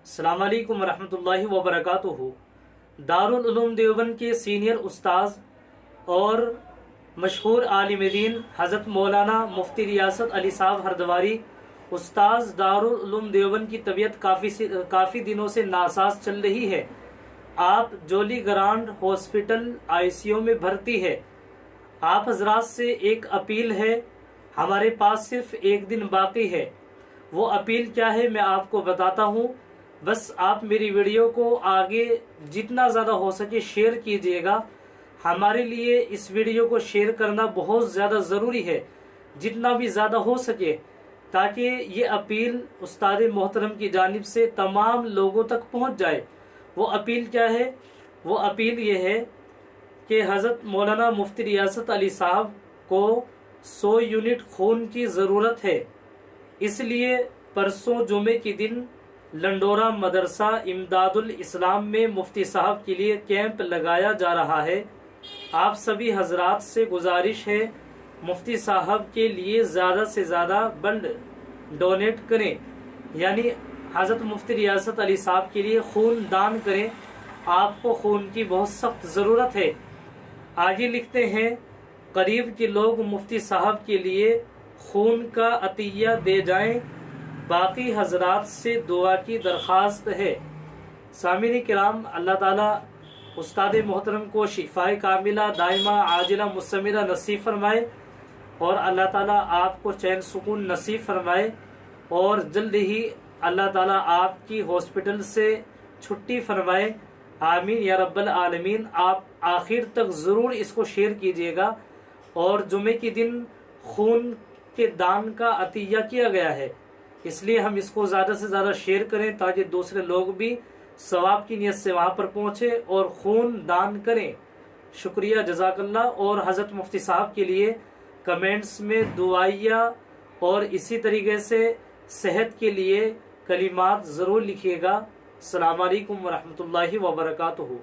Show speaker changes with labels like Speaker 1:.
Speaker 1: अस्सलाम वालेकुम रहमतुल्लाहि व बरकातुहू। दारुल उलूम देवबंद के सीनियर उस्ताद और मशहूर आलिम दीन हज़रत मौलाना मुफ्ती रियासत अली साहब हरद्वारी उस्ताद दारुल उलूम देवबंद की तबीयत काफ़ी दिनों से नासाज चल रही है। आप जोली ग्रांड हॉस्पिटल ICU में भर्ती है। आप हजरात से एक अपील है, हमारे पास सिर्फ एक दिन बाकी है। वो अपील क्या है मैं आपको बताता हूँ। बस आप मेरी वीडियो को आगे जितना ज़्यादा हो सके शेयर कीजिएगा। हमारे लिए इस वीडियो को शेयर करना बहुत ज़्यादा ज़रूरी है, जितना भी ज़्यादा हो सके, ताकि ये अपील उस्ताद मोहतरम की जानिब से तमाम लोगों तक पहुँच जाए। वो अपील क्या है? वो अपील ये है कि हज़रत मौलाना मुफ्ती रियासत अली साहब को 100 यूनिट खून की ज़रूरत है। इसलिए परसों जुमे के दिन लंडोरा मदरसा इमदादुल इस्लाम में मुफ्ती साहब के लिए कैंप लगाया जा रहा है। आप सभी हजरात से गुजारिश है, मुफ्ती साहब के लिए ज़्यादा से ज़्यादा बंड डोनेट करें, यानी हज़रत मुफ्ती रियासत अली साहब के लिए खून दान करें। आपको खून की बहुत सख्त ज़रूरत है। आगे लिखते हैं, करीब के लोग मुफ्ती साहब के लिए खून का अतिया दे जाएं। बाकी हजरात से दुआ की दरख्वास्त है। सामिन किराम, अल्लाह ताला उस्ताद मोहतरम को शिफाए कामिला दाइमा आजिला मुस्तमिरा नसीब फरमाए और अल्लाह ताला आपको चैन सुकून नसीब फरमाए और जल्द ही अल्लाह ताला आपकी हॉस्पिटल से छुट्टी फरमाए। आमीन या रब्बल आलमीन। आप आखिर तक ज़रूर इसको शेयर कीजिएगा। और जुमे के दिन खून के दान का अतिया किया गया है, इसलिए हम इसको ज़्यादा से ज़्यादा शेयर करें ताकि दूसरे लोग भी सवाब की नियत से वहाँ पर पहुँचे और खून दान करें। शुक्रिया, जज़ाकल्लाह। और हज़रत मुफ्ती साहब के लिए कमेंट्स में दुआइया और इसी तरीके से सेहत के लिए कलिमात ज़रूर लिखिएगा। अस्सलाम वालेकुम व रहमतुल्लाहि व बरकातुहू।